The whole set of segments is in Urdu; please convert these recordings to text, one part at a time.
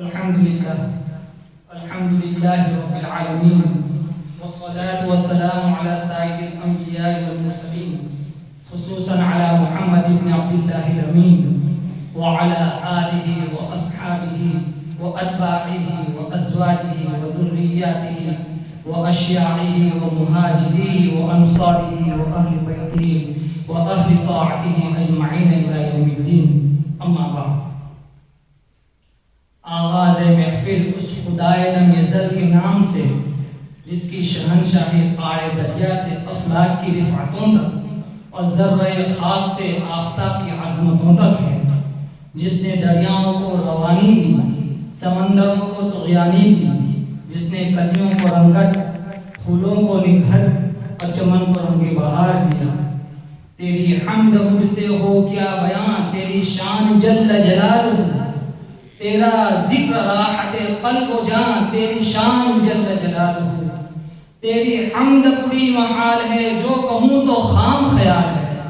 الحمد لله رب العالمين، والصلاة والسلام على سائر الأنبياء والمرسلين، خصوصا على محمد بن عبد الله الأمين وعلى آله وأصحابه وأتباعه وأزواجه وذرياته وأشياعه ومهاجريه وأنصاره وأهل بيته وأهل طاعته أجمعين إلى يوم الدين. أما بعد، آغاز محفل اس خدائے نم یزل کے نام سے جس کی شہنشاہی آئے دریا سے افلاک کی رفعتوں تک اور ذرہ خاک سے آفتاب کی عظمتوں تک ہے، جس نے دریاؤں کو روانی دی، سمندروں کو طغیانی دی، جس نے کلیوں کو رنگت، پھولوں کو نکھر اور چمن کو رنگ بہار دیا. تیری حمد مجھ سے ہو کیا بیان، تیری شان جل جلالہ، تیرا ذکر راحت قلب و جان، تیری شان جل جلالہ. تیری حمد پوری محال ہے، جو کہوں تو خام خیال ہے،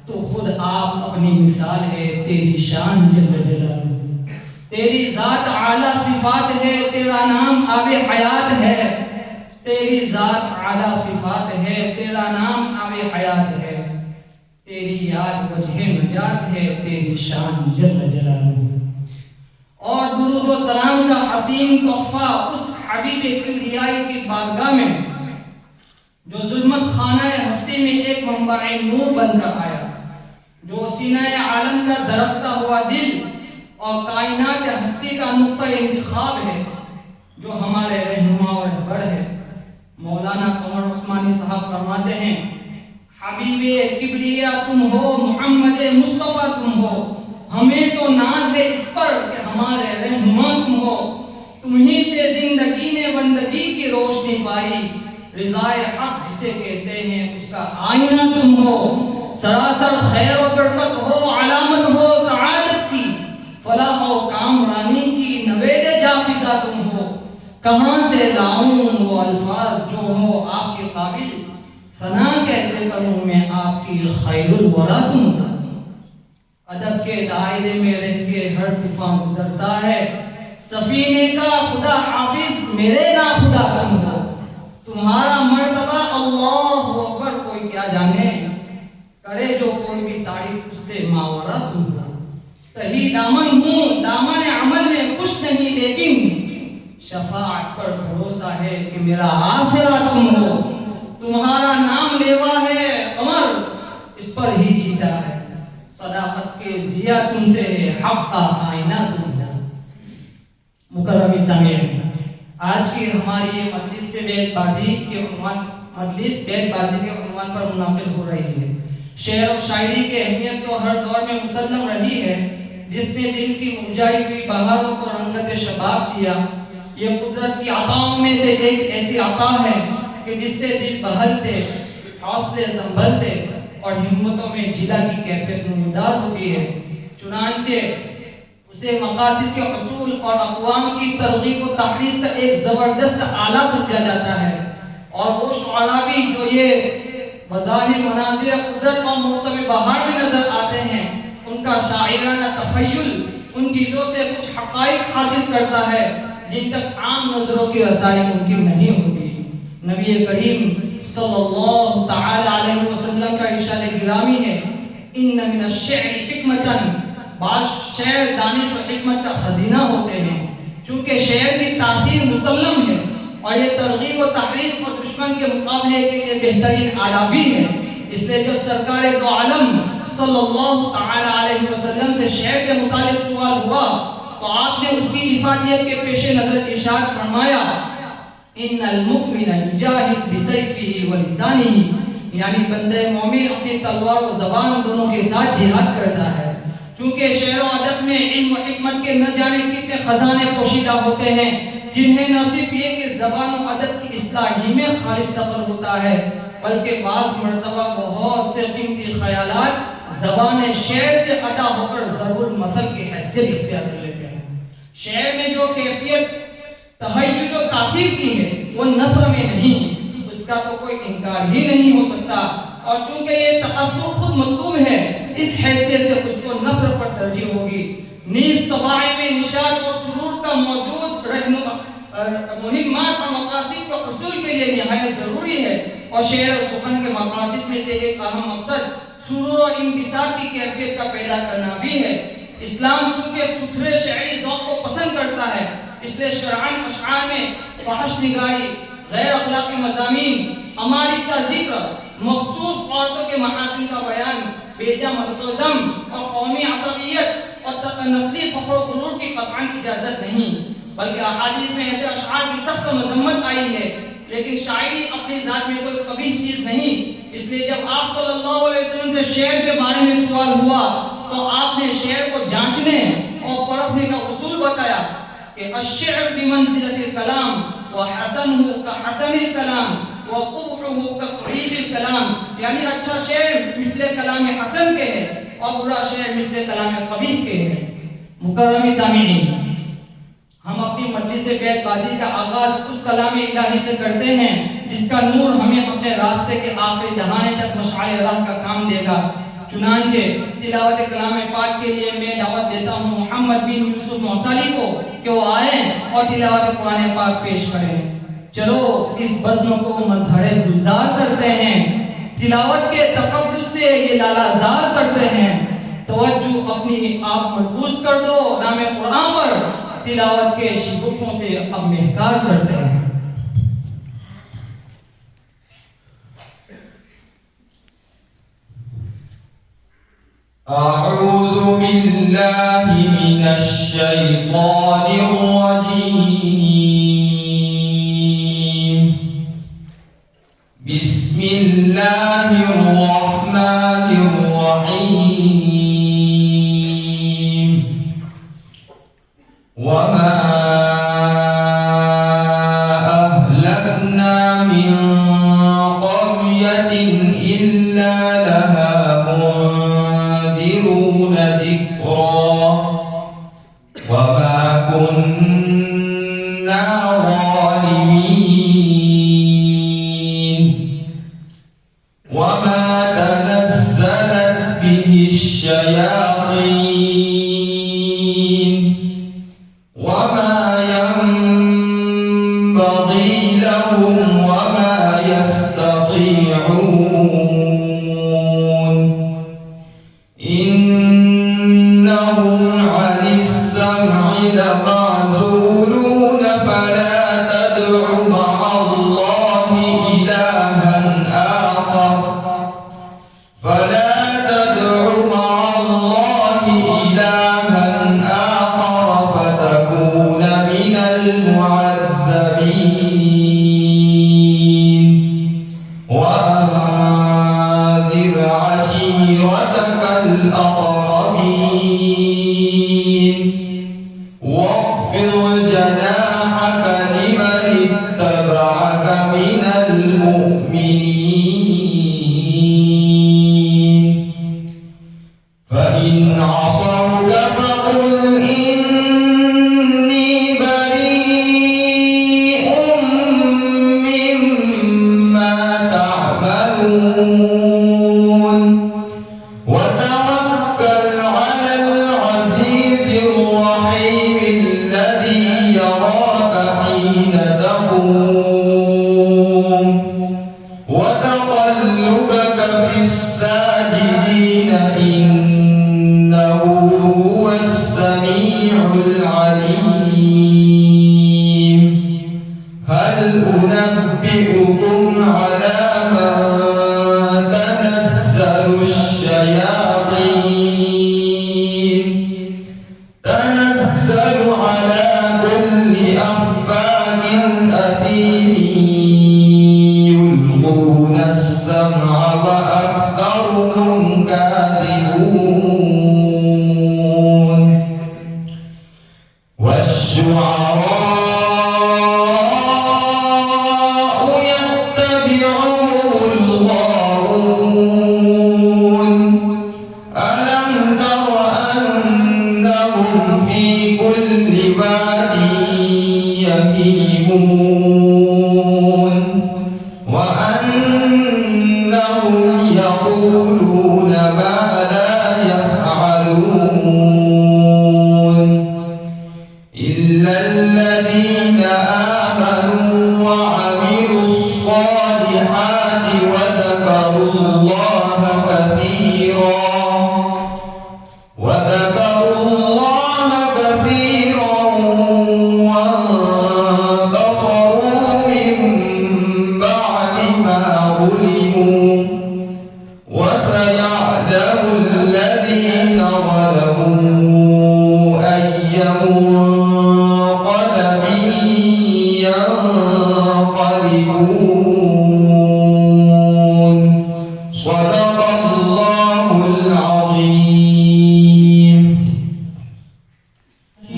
تو خود آپ اپنی مثال ہے، تیری شان جل جلالہ. تیری ذات اعلیٰ صفات ہے، تیرا نام آب حیات ہے. تیری ذات اعلیٰ صفات ہے، تیرا نام آب حیات ہے. تیری یاد وجہ نجات ہے، تیری شان جل جلالہ. اور درود و سلام کا حسین تحفہ اس حبیب کبریائی کی بارگاہ میں جو ظلمت خانہ ہستی میں ایک منبع نور بن کر آیا، جو سینہ عالم کا درختہ ہوا دل اور کائنات ہستی کا نقطہ انتخاب ہے، جو ہمارے رہنما اور رہبر ہے. مولانا قمر عثمانی صاحب فرماتے ہیں، حبیب کبریا تم ہو، محمد مصطفیٰ تم ہو، ہمیں تو ناز ہے اس پر کہ ہمارے رہنما تم ہو. تمہیں سے زندگی نے بندگی کی روشنی پائی، رضائے حق جسے کہتے ہیں اس کا آئینہ تم ہو. سراسر خیر و برکت ہو، علامت ہو سعادت کی، فلاح و کامرانی کی نوید جافزہ تم ہو. کہاں سے لاؤں وہ الفاظ جو ہو آپ کے قابل، فنا کیسے کروں میں آپ کی خیر الورا تم ہو. ادب کے دائرے میں رہ کے ہر طوفان گزرتا ہے، سفینے کا خدا حافظ میرے نا خدا تم ہو. تمہارا مرتبہ اللہ اکبر کوئی کیا جانے، کرے جو کوئی بھی تعریف اس سے ماورا تم ہو. تہی دامن ہوں، دامن عمل میں کچھ نہیں، لیکن شفاعت پر بھروسہ ہے کہ میرا آسرا تم ہو. تمہارا نام لیوا ہے قمر، اس پر ہی جیتا ہے. صداقت کے ضیاء تم سے ہے، حق کا آئینہ تم ہو. مکرم سامعین، آج کی ہماری یہ مجلس سے بیت بازی کے عنوان پر منعقد ہو رہی ہے. شعر و شاعری کی اہمیت تو ہر دور میں مسلم رہی ہے. جس نے دل کی مرجھائی ہوئی بہاروں کو رنگت شباب دیا، یہ قدرت کی عطاؤں میں سے ایک ایسی عطا ہے کہ جس سے دل بہلتے، حوصلے سنبھلتے اور ہمتوں میں جلا کی کیفیت نمودار ہوتی ہے. چنانچہ اسے مقاصد کے حصول اور اقوام کی ترغیب و تحریض کا ایک زبردست آلہ سمجھا جاتا ہے. اور وہ شعراء بھی جو یہ مظاہر مناظر قدرت اور موسم بہار میں نظر آتے ہیں، ان کا شاعرانہ تخیل ان چیزوں سے کچھ حقائق حاصل کرتا ہے جن تک عام نظروں کی رسائی ممکن نہیں ہوتی. نبی کریم صلی اللہ تعالی علیہ وسلم کا ارشاد گرامی ہے، ان من الشعر حکمتاً، بعض شعر دانش و حکمت کا خزینہ ہوتے ہیں. چونکہ شعر کی تاثیر مسلم ہے اور یہ ترغیب و تحریض اور دشمن کے مقابلے کے لیے بہترین آلہ بھی ہے. اس لیے جب سرکار دو عالم صلی اللہ تعالی علیہ وسلم سے شعر کے متعلق سوال ہوا تو آپ نے اس کی افادیت کے پیش نظر ارشاد فرمایا، ان المؤمن یجاہد بسیفہ ولسانہ، یعنی بندہ مومن اپنی تلوار و زبان دونوں کے ساتھ جہاد کرتا ہے. چونکہ شعر و ادب میں علم و حکمت کے نہ جانے کتنے خزانے پوشیدہ ہوتے ہیں، جنہیں نہ صرف یہ کہ زبان و ادب کی اصلاح ہی میں خالص دخل ہوتا ہے، بلکہ بعض مرتبہ بہت سے قیمتی خیالات زبان شعر سے ادا ہو کر ضرب المثل کی حیثیت اختیار کر لیتے ہیں. شعر میں جو کیفیت تہیج و تاثیر کی ہے وہ نثر میں نہیں، اس کا تو کوئی انکار ہی نہیں ہو سکتا. اور چونکہ یہ تأثر خود مطلوب ہے، اس حیثیت سے اس کو نثر پر ترجیح ہوگی. نیز طباع میں نشاط و سرور کا موجود مہمات اور مقاصد کے حصول کے لیے نہایت ضروری ہے، اور شعر و سخن کے مقاصد میں سے ایک اہم مقصد سرور اور انبساط کی کیفیت کا پیدا کرنا بھی ہے۔ اسلام چونکہ ستھرے شعری ذوق کو پسند کرتا ہے، اس لیے شرعاً اشعار میں فحش نگاری، غیر اخلاقی مضامین، امارت کا ذکر، مخصوص عورتوں کے محاسن کا بیان، بیجا مدح و ذم اور قومی عصبیت اور نسلی فخر و غرور کی قطعاً اجازت نہیں، بلکہ احادیث میں ایسے اشعار کی سخت مذمت آئی ہے۔ لیکن شاعری اپنی ذات میں کوئی قبیح چیز نہیں، اس لیے جب آپ صلی اللہ علیہ وسلم سے شعر کے بارے میں سوال ہوا تو آپ نے شعر کو جانچنے اور پرکھنے کا اصول بتایا کہ الشعر بمنزلۃ الکلام وحسنہ کحسن الکلام وقبحہ کقبیح الکلام، یعنی اچھا شعر مثل کلام حسن کے ہے اور برا شعر مثل کلام قبیح کے ہے۔ مکرم سامعین، ہم اپنی مجلس بیت بازی کا آغاز اس کلام الہی سے کرتے ہیں جس کا نور ہمیں اپنے راستے کے آخری دہانے تک مشعل راہ کا کام دے گا۔ چنانچہ تلاوت کلام پاک کے لیے میں دعوت دیتا ہوں محمد بن یوسف موصلی کو کہ وہ آئیں اور تلاوت قرآن پاک پیش کریں۔ چلو اس بزم کو مظہر گلزار کرتے ہیں، تلاوت کے تقدس سے یہ لالا زار کرتے ہیں۔ توجہ اپنی آپ مرکوز کر دو نام قرآن پر، تلاوت کے شگوفوں سے اب محکار کرتے ہیں۔ اعوذ باللہ من الشیطان الرجیم، بسم اللہ الرحمن الرحیم، وما أهلكنا من قرية إلا لها منذرون ذكرا وما كنا ظالمين وما تنزلت به الشياطين وما ينبغي لهم وما يستطيعون إنهم عن السمع لمعزولون فلا تدع مع الله إلها آخر فتكون من المعذبين وأنذر عشيرتك الأقربين واخفض جناحك لمن اتبعك من المؤمنين فإن عصوك فقل إني بريء مما تعملون وتوكل على العزيز الرحيم الذي يراك حين تقوم وتقلبك في الساجدين إنه هو السميع العليم هل أنبئكم على من تنزل الشياطين تنزل على كل أفاك أثيم يلقون السمع وأكثرهم كاذبون والشعراء يتبعهم الغاوون ألم تر أنهم في كل واد يهيمون وأنهم يقولون ما لا يفعلون إلا الذين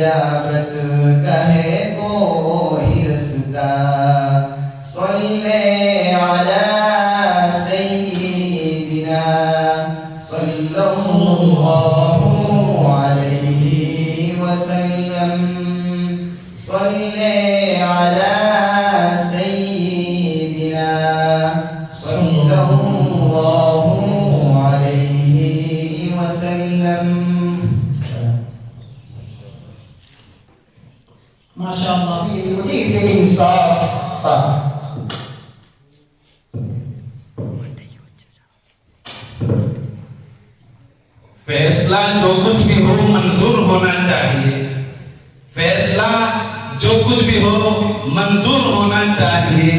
اجابت کا ہے کوئی رستہ صلی علی سیدنا صلی اللہ علیہ وسلم صلی علی سیدنا صلی اللہ علیہ وسلم. ماشاء اللہ. مجھے سے انصاف تھا. فیصلہ جو کچھ بھی ہو منظور ہونا چاہیے. فیصلہ جو کچھ بھی ہو منظور ہونا چاہیے.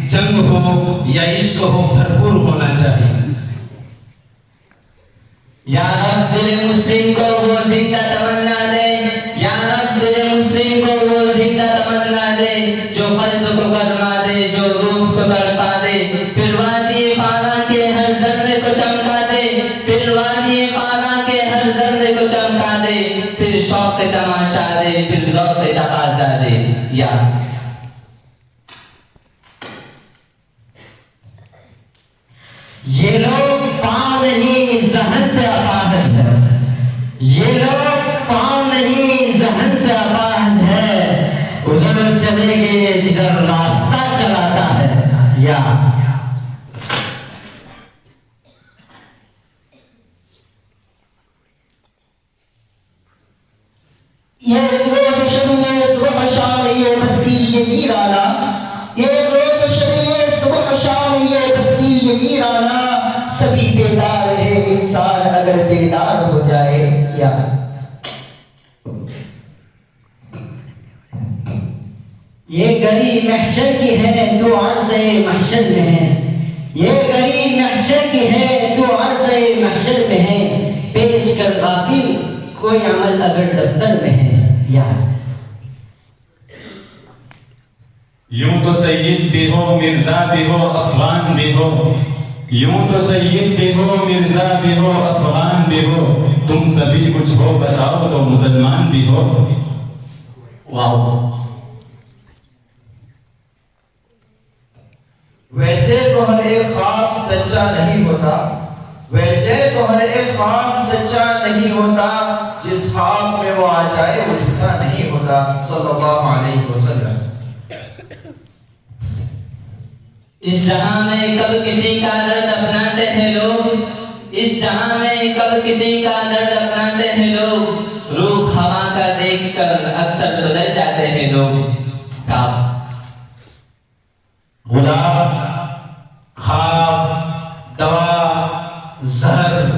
جنگ ہو یا عشق ہو بھرپور ہونا چاہیے. یا رب دل مسلم کو وہ زندہ تمنا دے. یا رب دل مسلم کو وہ زندہ تمنا دے جو قلب کو گرما دے, جو روح کو تڑپا دے. پھر وادی فانا کے ہر ذرے کو چمکا دے. پھر وادی فانا کے ہر ذرے کو چمکا دے. پھر شوق تماشا دے. پھر ذوق تقاضا دے. یا یہ لوگ پاؤں نہیں ذہن سے آباد ہے. یہ لوگ پاؤں نہیں ذہن سے آباد ہے. ادھر چلے گئے جدھر راستہ چلاتا ہے. یا یہ روز شبیہ صبح شام یہ بستی یہ ویرانہ. یہ روز شبیہ صبح شام یہ بستی یہ ویرانہ. سبھی بیدار ہے انسان اگر بیدار ہو جائے. یا یہ گھڑی محشر کی ہے تو عرض محشر میں ہے. یہ گھڑی محشر کی ہے تو عرض محشر میں ہے. پیش کر غافل کوئی عمل اگر دفتر میں ہے. یا یوں تو سید بھی ہو مرزا بھی ہو افغان بھی ہو. یوں تو سید بھی ہو مرزا بھی ہو افغان بھی ہو. تم سبھی کچھ ہو بتاؤ تو مسلمان بھی ہو. واو. ویسے تو ہر ایک خواب سچا نہیں ہوتا. ویسے تو ہر ایک خواب سچا نہیں ہوتا. جس خواب میں وہ آ جائے وہ جھوٹا نہیں ہوتا. صلی اللہ علیہ وسلم. اس جہاں میں کب کسی کا درد اپناتے ہیں لوگ. اس جہاں میں کب کسی کا درد اپناتے ہیں لوگ. روح ہوا کا دیکھ کر اکثر بدل جاتے ہیں لوگ. کاف. گلاب خواب دوا زہر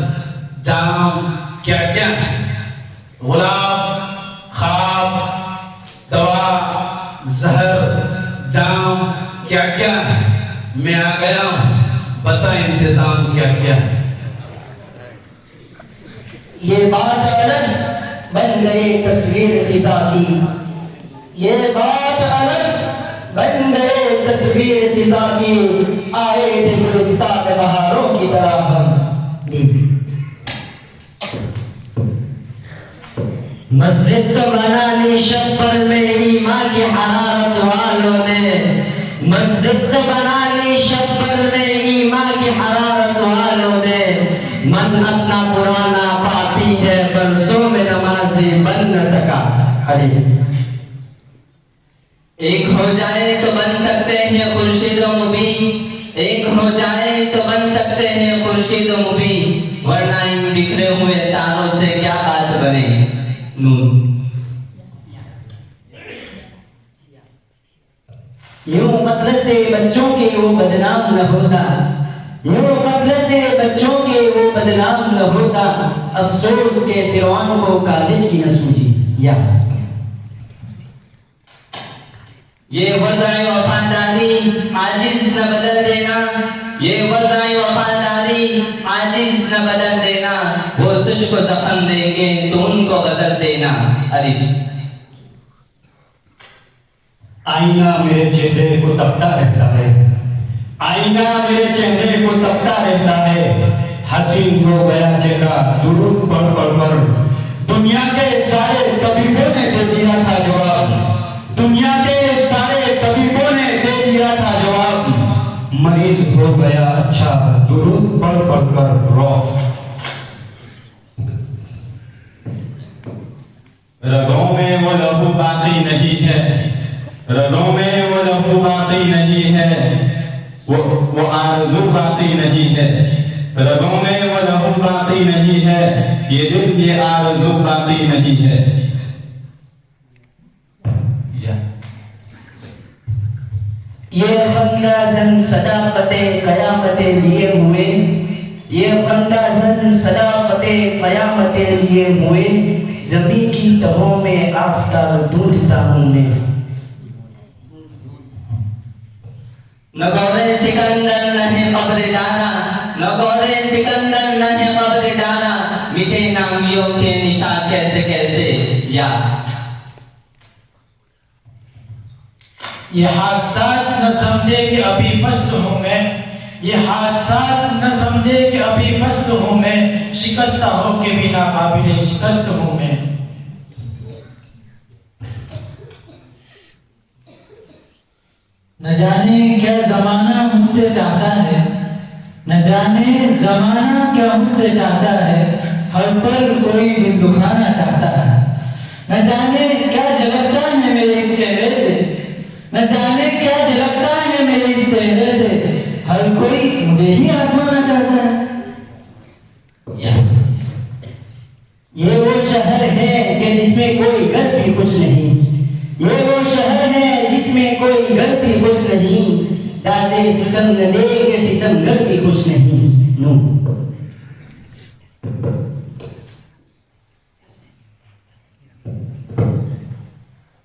جام کیا کیا ہے. گلاب خواب دوا زہر جام کیا کیا ہے. میں آ گیا ہوں بتا انتظام کیا کیا ہے. یہ بات الگ بن گئے تصویر خزاں کی. یہ بات الگ بن گئے تصویر خزاں کی. آئے تھے گلستان بہاروں کی طرح ہم. مسجد تو بنا لی شبر میں ایمان کی حرارت والوں نے. مسجد تو بنا لی شبر میں ایمان کی حرارت والوں نے. من اپنا پرانا پاپی ہے برسوں میں نمازی بن نہ سکا. حدیث. ایک ہو جائے تو بن سکتے ہیں خورشید و مبین. ایک ہو جائے تو بن سکتے ہیں خورشید و مبین. ورنہ ان بکھرے ہوئے تاروں سے کیا بات بنے. نور. یوں قتل سے بچوں کے وہ بدنام نہ ہوتا. یوں قتل سے بچوں کے وہ بدنام نہ ہوتا. افسوس کے فرعون کو کالج کی نہ سوجی. یا یہ وضع وفاداری عاجز نہ بدل دینا. یہ وضع وفاداری عاجز نہ بدل دینا. وہ تجھ کو زخم دیں گے تو ان کو غضب دینا. الف. آئینہ میرے چہرے کو تپتا رہتا ہے. آئینہ میرے چہرے کو تپتا رہتا ہے. حسین ہو گیا چہرہ درود پڑھ پڑھ کر. دنیا کے سارے طبیبوں نے دے دیا رگوں میں وہ لہو باقی نہیں ہے، رگوں میں وہ لہو باقی نہیں ہے، وہ آرزو باقی نہیں ہے، رگوں میں وہ لہو باقی نہیں ہے، یہ دل یہ آرزو باقی نہیں ہے۔ یہ خندہ زن صداقت قیامت لیے ہوئے، یہ خندہ زن صداقت قیامت لیے ہوئے، زمین کی تہوں میں آفتاب ڈھونڈتا ہوں میں۔ نہ گورے سکندر نہ ہے قبر دانا، نہ گورے سکندر نہ ہے قبر دانا، مٹے نامیوں کے نشان کیسے کیسے یا یہ حادثات نہ سمجھے کہ ابھی مست ہوں میں، یہ حادثات نہ سمجھے کہ ابھی مست ہوں میں، شکستہ ہو کے بھی ناقابل شکست ہوں میں۔ نہ جانے کیا زمانہ مجھ سے چاہتا ہے، نہ جانے زمانہ کیا مجھ سے چاہتا ہے، ہر پل کوئی دل دکھانا چاہتا ہے، نہ جانے کیا جھلکتا ہے میرے اس چہرے سے، نہ جانے کیا جھلکتا ہے میرے اس چہرے سے، ہر کوئی مجھے ہی آزمانا چاہتا ہے۔ یہ وہ شہر ہے کہ جس میں کوئی گھر بھی خوش نہیں، یہ وہ شہر ہے جس میں کوئی گھر بھی خوش نہیں، دادے ستم نہ دے کہ ستم گھر بھی خوش نہیں۔ نو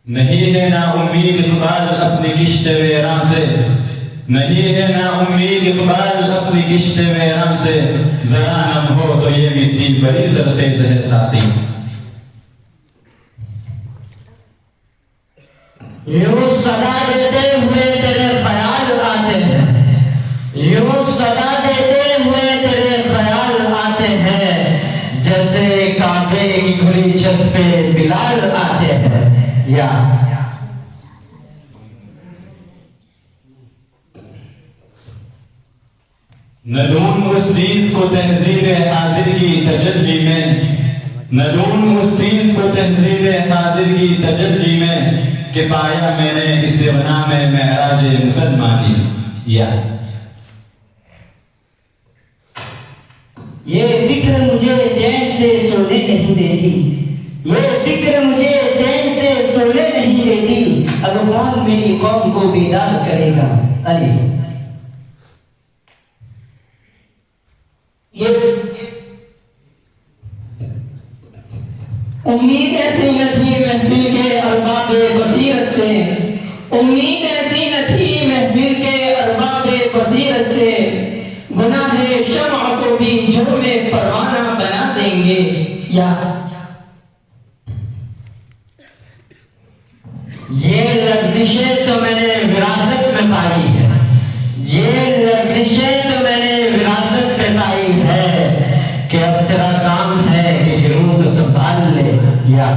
نہیں ہے نا امید اقبال اپنی کشت ویراں سے، نہیں ہے نا امید اقبال اپنی کشت ویراں سے، ذرا نم ہو تو یہ مٹی بڑی زرخیز ہے ساتھی۔ یوں صدا دیتے ہوئے تیرے خیال آتے ہیں، یوں صدا دیتے ہوئے تیرے خیال آتے ہیں، جیسے کعبے کی کھلی چھت پہ بلال آتے ہیں۔ یا ندون اس چیز کو تہذیب حاضر کی تجلی میں، ندون اس چیز کو تہذیب حاضر کی تجلی میں، کہ پایا میں نے استغنا میں معراج مسلمانی۔ یا یہ فکر مجھے چین سے سونے نہیں دیتی، یہ فکر مجھے چین سے سونے نہیں دیتی، اب کون میری قوم کو بیدار کرے گا۔ علی یہ امید ایسی نہ تھی محفل کے ارباب بصیرت سے، امید ایسی نہ تھی محفل کے ارباب بصیرت سے، گناہ شمع کو بھی جرم پروانہ بنا دیں گے۔ یا یہ لرزشیں تو میں نے وراثت میں پائی ہے، یہ لرزشیں تو میں نے وراثت میں پائی ہے، کہ اب تیرا کام ہے کہ گروہ تو سنبھال لے۔ یا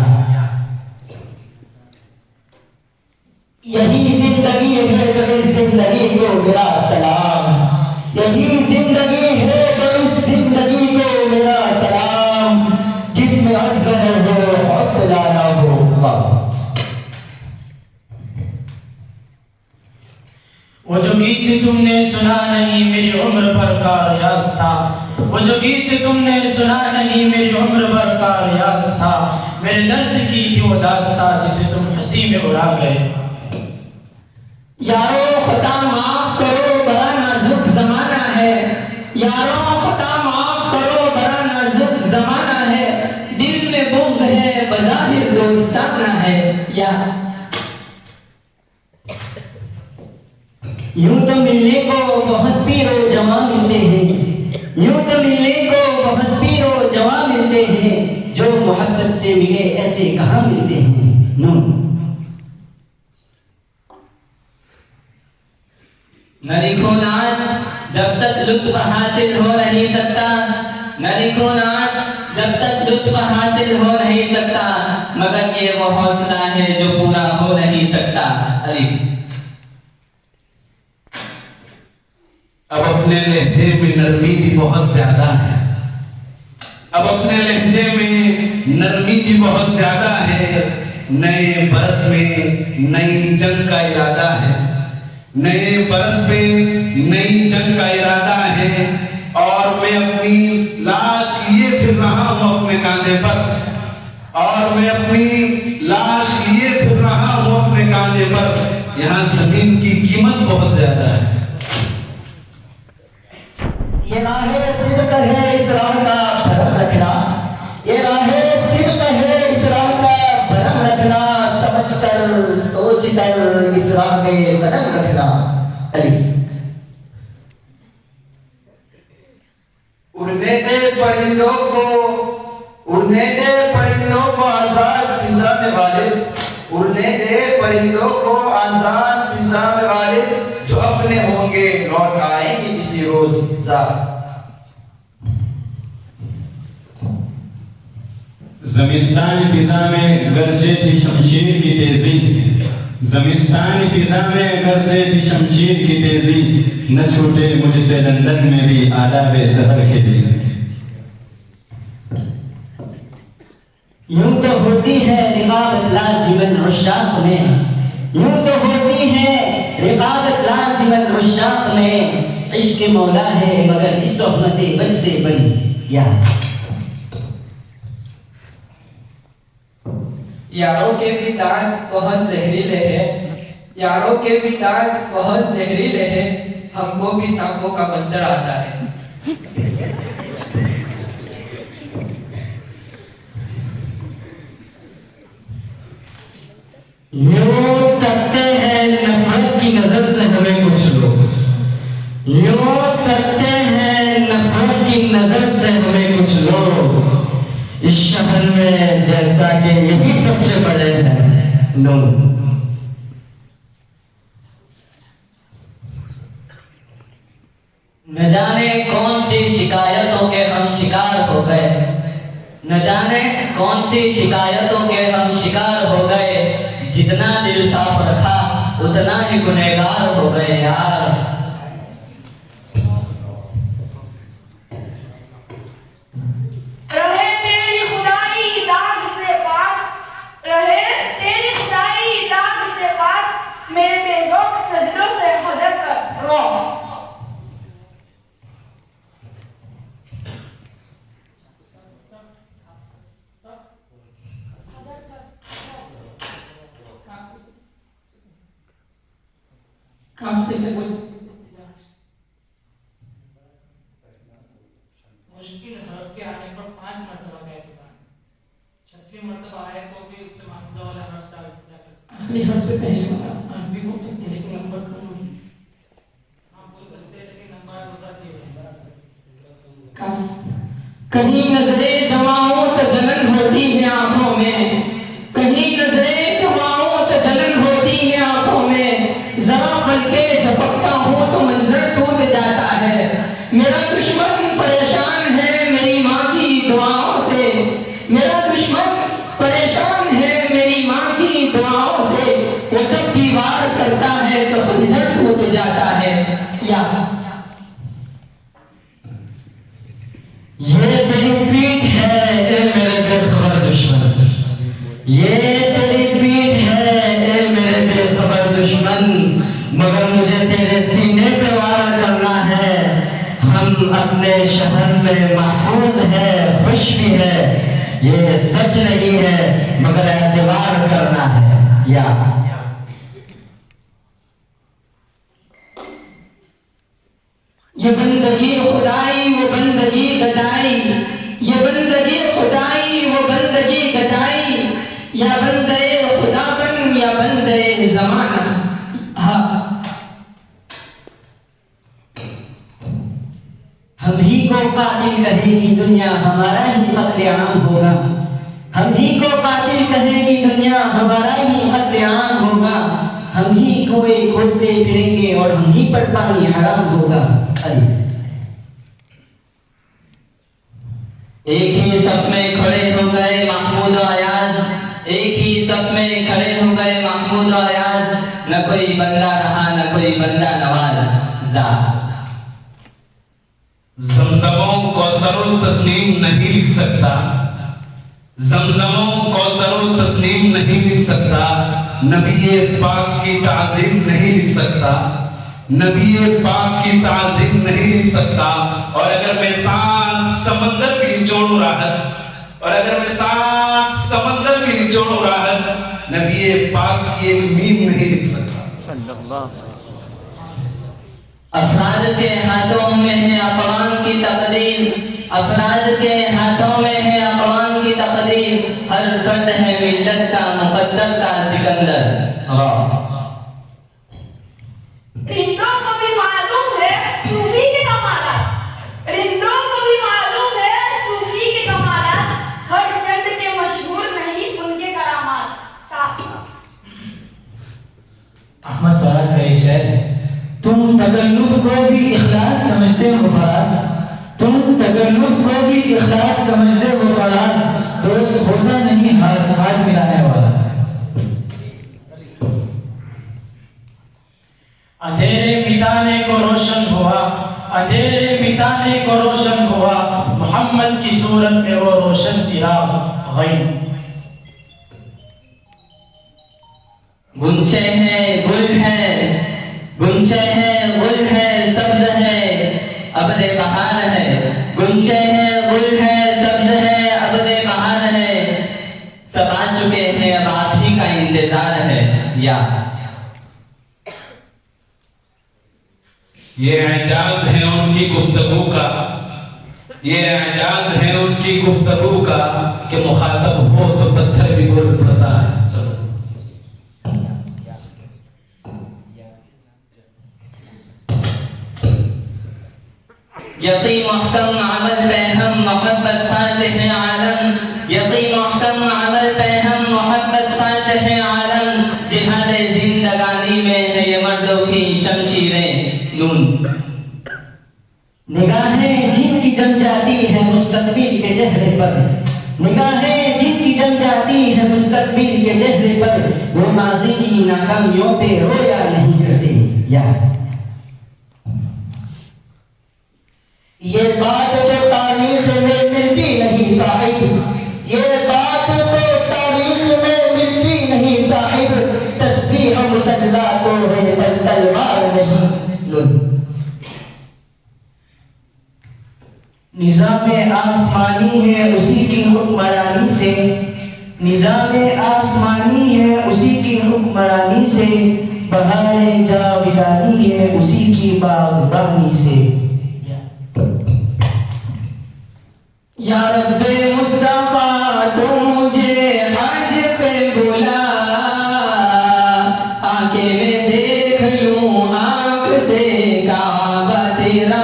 یہی زندگی ہے تو اس زندگی کو میرا سلام، یہی زندگی ہے تو اس زندگی کو میرا سلام، جس میں عزم ہو حوصلہ نہ ہو۔ وہ جو گیت تم نے سنا نہیں میری عمر بھر کا ریاض تھا، وہ جو گیت تم نے سنا نہیں میری عمر بھر کا ریاض تھا، میرے درد کی تھی وہ داستاں جسے تم ہنسی میں اڑا گئے۔ یارو خطا معاف کرو بڑا نازک زمانہ ہے، یارو خطا معاف کرو بڑا نازک زمانہ ہے، دل میں بغض ہے بظاہر دوستانہ ہے۔ یا یوں تو ملنے کو بہت پیر و جوان ملتے ہیں، یوں تو ملنے کو بہت پیر و جوان ملتے ہیں، جو محبت سے ملے ایسے کہاں ملتے ہیں۔ نو نہ لکھو نعت جب تک لطف حاصل ہو نہیں سکتا، نہ لکھو نعت جب تک لطف حاصل ہو نہیں سکتا، مگر یہ وہ حوصلہ ہے جو پورا ہو نہیں سکتا۔ الف اب اپنے لہجے میں نرمی بھی بہت زیادہ ہے، اب اپنے لہجے میں نرمی بھی بہت زیادہ ہے. نئے برس میں نئی جنگ کا ارادہ ہے. نئے برس میں نئی جنگ کا ارادہ ہے. اور میں اپنی لاش لیے پھر رہا ہوں اپنے کاندھے پر. اور میں اپنی لاش لیے پھر رہا ہوں اپنے کاندھے پر. یہاں زمین کی قیمت بہت زیادہ ہے. یہ راہ صدق ہے اس راہ کا بھرم رکھنا. یہ راہ صدق ہے اس راہ کا بھرم رکھنا. سمجھ کر سوچ کر اس راہ پہ قدم رکھنا. علی اڑنے دے پرندوں کو آزاد فضا میں غالب. اڑنے دے پرندوں کو آزاد فضا میں غالب. جو اپنے ہوں گے لوٹ آئیں گے کسی روز ذات. زمستان فضا میں گرجے تھی شمشیر کی تیزی. زمستان فضا میں گرجے تھی شمشیر کی تیزی. نہ چھوٹے مجھ سے لندن میں بھی آداب سحر کھیتی. یوں تو ہوتی ہے رقابت لازماً عشاق میں. یوں تو ہوتی ہے رقابت لازماً عشاق میں. عشق مولا ہے مگر اس تہمت بد سے بڑی. یاروں کے بھی دانت بہت زہریلے ہیں. یاروں کے بھی دانت بہت زہریلے ہیں. ہم کو بھی سانپوں کا منظر آتا ہے. یوں تکتے ہیں نفرت کی نظر سے ہمیں کچھ لوگ. یوں تکتے ہیں نفرت کی نظر سے ہمیں کچھ لوگ. اس شہر میں جیسا کہ یہی سب سے بڑے ہیں لوگ. نہ جانے کون سی شکایتوں کے ہم شکار ہو گئے. نہ جانے کون سی شکایتوں کے ہم شکار ہو گئے. جتنا دل صاف رکھا اتنا ہی گنہگار ہو گئے یار. رہے تیری خدائی داغ سے پاک. رہے تیری خدائی داغ سے پاک. میرے بے ذوق سجدوں سے حضر کر رو. کافی سے کچھ مشکل حرف کے آنے پر 5 مرتبہ کہہ چکا ہے. 36 مرتبہ آئے تو بھی اس سے معاملہ والا حرف کا آخری حرف سے پہلے والا حرف بھی بول سکتے ہیں لیکن نمبر کم نہیں. ہاں بول سکتے ہیں لیکن نمبر ہوتا ہے. کہیں نظریں جماؤں تو جلن ہوتی ہے آنکھوں میں. کہیں نظریں جماؤں تو جلن ہوتی ہے آنکھوں میں. ذرا پل کے جھپکتا ہوں تو منظر ٹوٹ جاتا ہے. میرا دشمن پریشان ہے میری ماں کی دعاؤں سے. میرا دشمن پریشان ہے میری ماں کی دعاؤں سے. وہ جب بھی وار کرتا ہے تو خنجر ٹوٹ جاتا ہے. یہ تیری پیٹھ ہے اے میرے بے خبر دشمن. یہ تیری پیٹھ ہے اے میرے بے خبر دشمن. مگر مجھے تیرے سینے پہ وار کرنا ہے. ہم اپنے شہر میں محفوظ ہے خوش بھی ہے. یہ سچ نہیں ہے مگر اعتبار کرنا ہے. یہ بندگی خدائی وہ بندگی گدائی. یہ بندگی خدائی وہ بندگی گدائی. یا بندے خدا بن یا بندے زمانہ. ہم ہی کو قاتل کہے گی دنیا ہمارا ہی قتل عام ہوگا. ہم ہی کو قاتل کہے گی دنیا ہمارا ہی قتل عام ہوگا. ہم ہی کوئے کھودتے پھریں گے اور ہم ہی پر پانی حرام ہوگا. ایک ہی صف میں کھڑے ہو گئے محمود و ایاز. ایک ہی صف میں کھڑے ہو گئے محمود و ایاز. نہ کوئی بندہ رہا نہ کوئی بندہ نواز. زمزموں کوثر تسنیم نہیں لکھ سکتا، زمزم و کوثر و تسنیم نہیں لکھ سکتا، نبی پاک کی تعظیم نہیں لکھ سکتا، نبی پاک کی تعظیم نہیں لکھ سکتا۔ اور اگر میں سات سمندر بھی نچوڑوں راحت، اور اگر میں سات سمندر بھی نچوڑوں راحت، نبی پاک کی ایک میم نہیں لکھ سکتا۔ افراد کے ہاتھوں میں ہے اقوام کی تقدیر، افراد کے ہاتھوں میں ہے اقوام کی تقدیر، ہر فرد ہے ملت کا مقدر کا سکندر۔ رندوں کو بھی معلوم ہے صوفی کے کمالات، رندوں کو بھی معلوم ہے صوفی کے کمالات، ہر چند کے مشہور نہیں ان کے کرامات۔ احمد فراز کا ایک شعر ہے، تم تکلف کو بھی اخلاص سمجھتے ہو فراز، تم تکلف کو بھی اخلاص سمجھتے ہو فراز، دوست ہوتا نہیں ہاتھ ملانے والا۔ اندھیرے مٹانے کو روشن ہوا، اندھیرے مٹانے کو روشن ہوا، محمد کی صورت میں وہ روشن چراغ غیب۔ گنچے ہیں گل ہے، گنچے ہیں گل ہے، سبز ہے ابد بہار ہے، گنچے ہیں گل ہے، سبز ہے ابد بہار ہے، سب آ چکے ہیں اب آپ ہی کا انتظار ہے۔ یا یہ اعجاز ہے ان کی گفتگو کا، یہ اعجاز ہے ان کی گفتگو کا کہ مخاطب ہو تو پتھر بھی بول پڑتا ہے۔ یقین محکم عمل پہ ہم محبت فاتح عالم، یقین محکم عمل پہ ہم محبت فاتح عالم، جہاد زندگانی میں ہے یہ مردوں کی شمشیریں نون۔ نگاہیں جن کی جم جاتی ہے مستقبل کے چہرے پر، نگاہیں جن کی جم جاتی ہے مستقبل کے چہرے پر، وہ ماضی کی ناکامیوں پہ رویا نہیں کرتے۔ یا یہ بات تو تاریخ میں ملتی نہیں صاحب، یہ بات تو تاریخ میں ملتی نہیں صاحب، تسبیح مسلح تو ہے پر تلوار نہیں۔ نظام آسمانی ہے اسی کی حکمرانی سے، نظام آسمانی ہے اسی کی حکمرانی سے، بہار جاودانی ہے اسی کی باغبانی سے۔ یا رب مصطفیٰ تو مجھے حج پہ بلا، آکے میں دیکھ لوں آنکھ سے کعبہ تیرا۔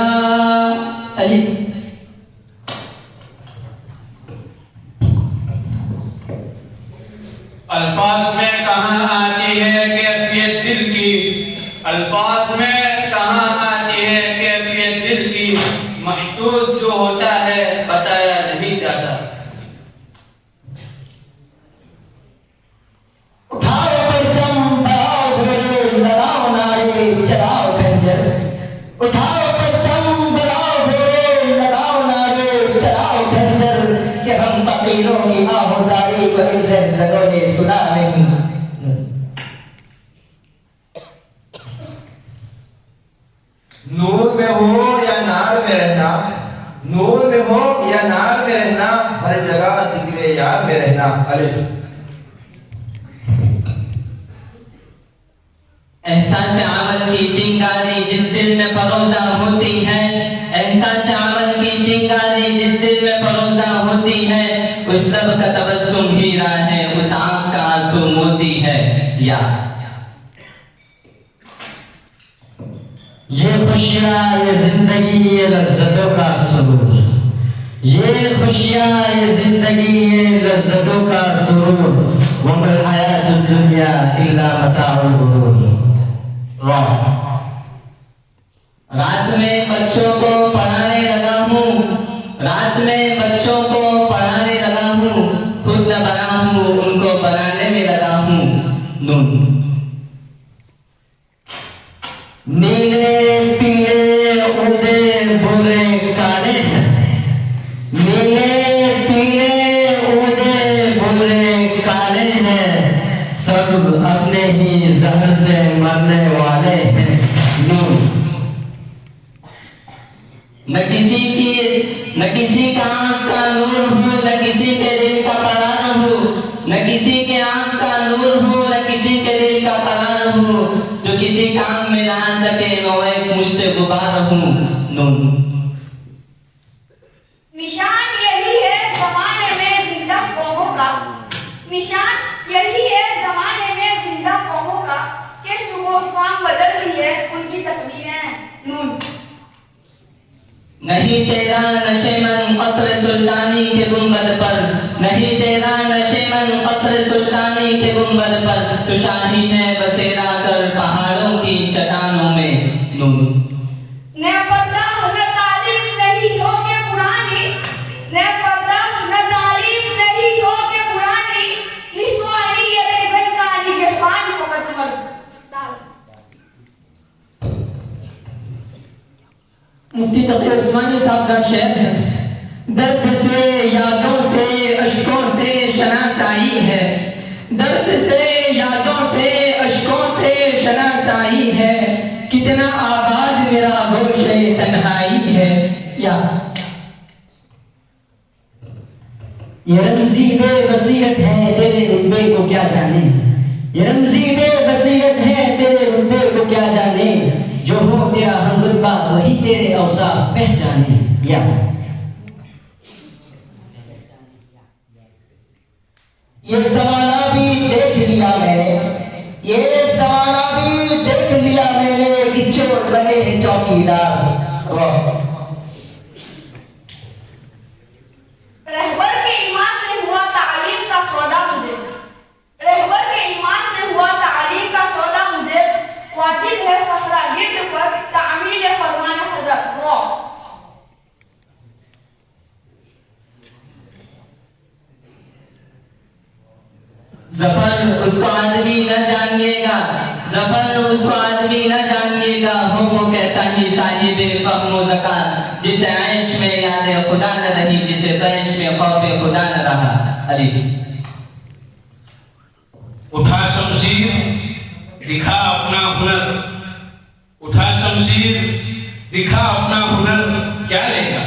الفاظ میں کہاں آتی ہے کیفیت دل کی، الفاظ میں کہاں آتی ہے کیفیت دل کی، محسوس جو ہوتا ہے بتایا نہیں جاتا۔ اٹھاؤ پرچم بڑھاؤ گھوڑے لگاؤ نعرے چلاؤ خنجر، اٹھاؤ پرچم بڑھاؤ گھوڑے لگاؤ نعرے چلاؤ خنجر، کہ ہم فقیروں کی آہوزاری کو ان رہزنوں نے سنا نہیں۔ نور میں ہو یا نار میں رہنا، نور میں ہو یا نار میں رہنا، ہر جگہ ذکر یار میں رہنا۔ الف احساس عمل کی چنگاری جس دل میں فروزہ ہوتی ہے، احساس عمل کی چنگاری جس دل میں فروزہ ہوتی ہے، اس لب کا تبسم ہیرا ہے، اس آنکھ کا آنسو موتی ہے۔ یا یہ خوشیاں یہ زندگی یہ لذتوں کا سرور، یہ خوشیاں یہ زندگی یہ لذتوں کا سرور، وما الحیات الدنیا الا متاع الغرور۔ رات میں بچوں کو پڑھانے لگا ہوں، رات میں بچوں کو پڑھانے لگا ہوں، خود نہ بنا ہوں ان کو بنانے میں لگا ہوں۔ نون نیلے پیلے اودے برے کالے ہیں، سب اپنے ہی زہر سے مرنے والے ہیں نور نہ کسی کا آنکھ کا نور ہو نہ کسی کے دل کا پران ہو نہ کسی کے آنکھ کا نور ہو نہ کسی کے دل کا پران ہو جو کسی کام میں نہ آ سکے میں ایک مشت غبار ہوں نور نشان یہی ہے زمانے میں زندہ قوموں کا نشان یہی ہے زمانے میں زندہ قوموں کا کہ صبح و شام بدل رہی ہے ان کی تقدیریں نور نہیں تیرا نشیمن قصر سلطانی کے گنبد پر نہیں تیرا نشیمن قصر سلطانی کے گنبد پر تو شاہی نے بسیرا کر پہاڑوں کی چٹانوں میں نور نہ پردہ نہ تعلیم نہیں ہو کے پرانی نہ پردہ نہ تعلیم نہیں ہو کے پرانی نسوانی یہ ریزن کانی کے پانی فقط مرد مفتی تقی عثمانی صاحب کا شعر ہے درد سے یادوں سے اشکوں سے شناسائی ہے درد سے یادوں سے اشکوں سے شناسائی ہے کتنا آباد میرا گوش تنہائی ہے یا یہ رمزی بے بصیرت ہے تیرے رتبے کو کیا جانے یہ رمزی بے بصیرت ہے تیرے رتبے کو کیا جانے جو ہو تیرا ہم رتبہ وہی تیرے اوصاف پہچانے یا یہ زمانہ بھی دیکھ لیا میں نے یہ زمانہ بھی دیکھ لیا میں نے کہ چور رہے ہیں چوکیدار رہبر کے ایمان سے ہوا تعلیم کا سودا مجھے رہبر کے ایمان سے ہوا تعلیم کا سودا مجھے واجب ہے صحرا گرد پر تعمیل فرمان حضرت رو ظفر اس کو آدمی نہ جانیے گا ظفر اس کو آدمی نہ جانیے گا ہو وہ کیسا ہی صاحب فہم و ذکر جسے عیش میں یاد خدا نہ رہی جسے عیش میں خوف خدا نہ رہا الف اٹھا شمشیر دکھا اپنا ہنر اٹھا شمشیر دکھا اپنا ہنر کیا لے گا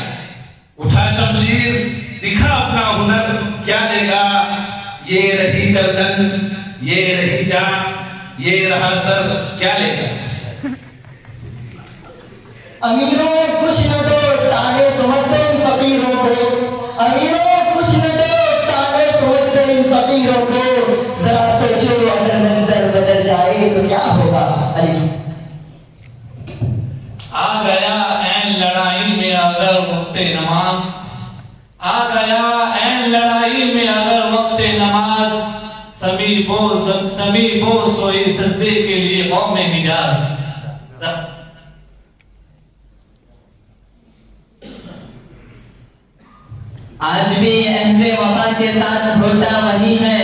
اٹھا شمشیر دکھا اپنا ہنر کیا لے گا یہ رہی گردن یہ رہی جان یہ رہا سر کیا لے گا امیروں کچھ نہ دو تانے تمہتے ان فقیروں کو امیروں کچھ نہ دو تانے تمہتے ان فقیروں کو ذرا سوچو اگر منظر بدل جائے تو کیا ہوگا آ گیا این لڑائی میں اگر وقت نماز آ گیا این لڑائی میں اگر وقت نماز سمیر بو سوئی سجدے کے لیے قوم حجاز آج بھی اہل وفا کے ساتھ ہوتا وہی ہے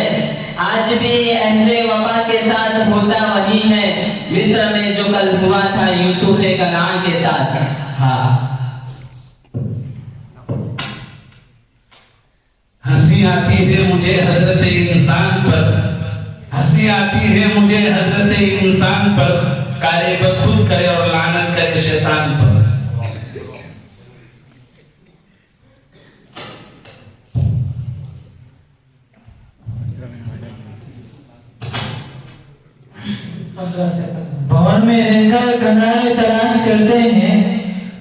آج بھی اہل وفا کے ساتھ ہوتا وہی ہے مصر میں جو کل ہوا تھا یوسف کنعان کے ساتھ ہاں ہنسی آتی ہے مجھے حضرت انسان پر ہنسی آتی ہے مجھے حضرت انسان پر کارے پر خود کرے اور لعنت کرے شیطان پر بھون میں رہ کر کنارے تلاش کرتے ہیں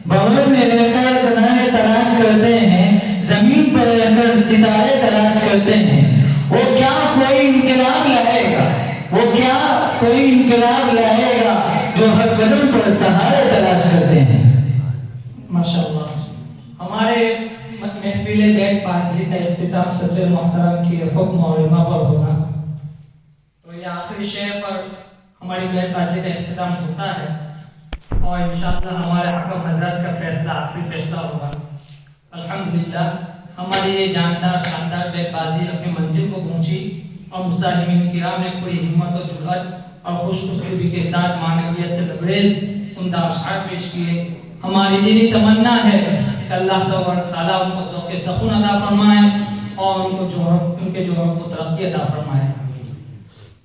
بھون میں رہ کر کنارے تلاش کرتے ہیں زمین پر رہ کر ستارے تلاش کرتے ہیں وہ کیا کوئی انقلاب لائے گا وہ کیا کوئی انقلاب لائے گا جو ہر قدم پر سہارے تلاش کرتے ہیں ماشاءاللہ ہمارے محفل بیت پانچی کا اختتام صدر محترم کی حکم اور علماء پر ہوگا تو یہ آخری شعر پر ہماری بیت پانچی کا اختتام ہوتا ہے اور انشاءاللہ ہمارے حکم حضرت کا فیصلہ آخری فیصلہ ہوگا الحمدللہ ہماری یہ جاندار شاندار بیت بازی اپنی منزل کو پہنچی اور مصاحبین کرام نے پوری ہمت و جرأت اور خوش اسلوبی کے ساتھ معنویت سے لبریز عمدہ اشعار پیش کیے ہماری دلی تمنا ہے کہ اللہ تعالیٰ ان کو ذوق سخن عطا فرمائے اور ان کے جوہر کو ترقی عطا فرمائے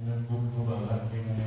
એનો ખૂબ ખૂબ આભાર કે મને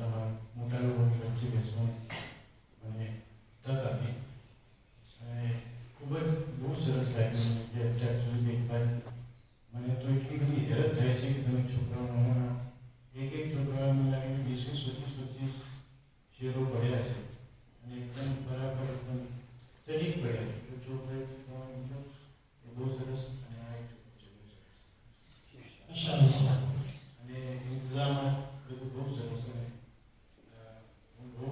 તમારા મોટા લોકોની વચ્ચે બેસવાનું મને તક આપી અને ખૂબ જ બહુ સરસ લાગ્યું કે અત્યાર સુધી એક વાર મને તો એટલી બધી હેરત થાય છે કે તમે છોકરાઓના એક છોકરા મને લાગે કે 20-25 શેરો પડ્યા છે અને એકદમ બરાબર એકદમ સટીક પડ્યા છે તો છોકરાએ કહેવાનું એ બહુ સરસ અને આ એક અને ઇંતજામાં બધું બહુ સરસ અને હું બહુ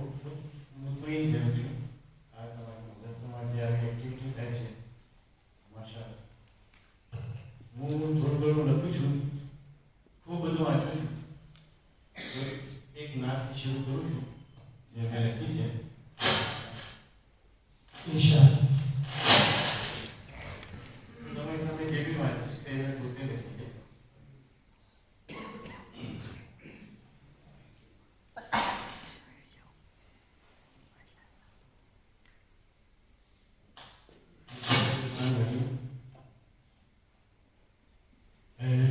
મુતમઈન થયો છું આ તમારી મદરસામાં જે આવી એક્ટિવિટી થાય છે માશાઅલ્લાહ. હું થોડું ઘણું લખું છું, ખૂબ બધું વાંચું છું, તો એક નાતથી શરૂ કરું છું જે મેં લખી છે. તમે જે બી વાંચી છે એ મેં પોતે લખી છે.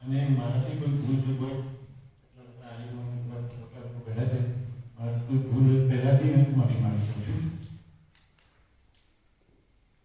અને મારાથી કોઈ ભૂલ ચૂક હોય પહેલા છે મારાથી કોઈ ભૂલ પહેલાથી હું માફી માંગુ છું.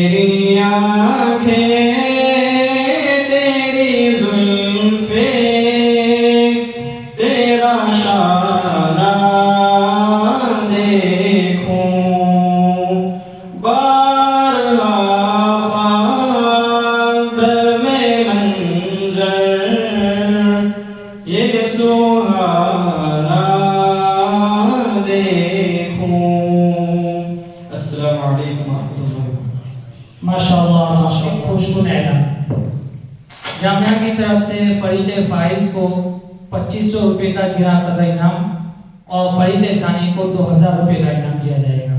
تیری آنکھیں تیری زلفیں تیرا شانہ دیکھوں بارہا خواب میں منظر یہ سہانا دیکھوں. السلام علیکم ورحمۃ اللہ. ماشاءاللہ ماشاءاللہ خوشگون اعلان. جامعہ کی طرف سے فرید فائز کو 2500 روپے کا گرا قدر انعام اور فرید ثانی کو 2000 روپے کا انعام دیا جائے گا.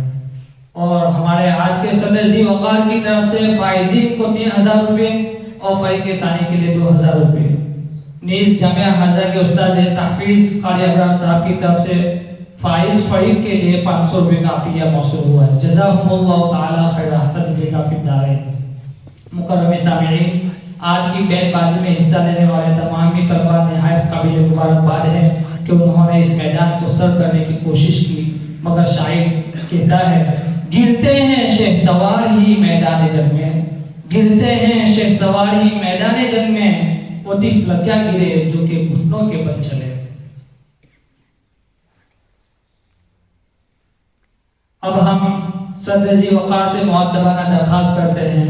اور ہمارے آج کے صدر ذی وقار کی طرف سے فائزین کو 3000 روپے اور فرید ثانی کے لیے 2000 روپے. نیز جامعہ حاضرہ کے استاد تحفیظ قاری ابرار صاحب کی طرف سے فائز فرید کے لیے 500 روپے کا عطیہ موصول ہوا ہے. جزاکم اللہ تعالی خیر احسن جزا فی الدارین. مکرم سامعین، آج کی بیت بازی میں حصہ لینے والے تمام ہی طلباء نہایت قابل مبارکباد ہے کہ انہوں نے اس میدان کو سر کرنے کی کوشش کی، مگر شاعر کہتا ہے گرتے ہیں شیخ سوار ہی میدان جنگ میں، گرتے ہیں شیخ سوار ہی میدان جنگ میں، وہ طفل کیا گرے جو کہ گھٹنوں کے بل چلے. اب ہم صدر ذی وقار سے مؤدبانہ درخواست کرتے ہیں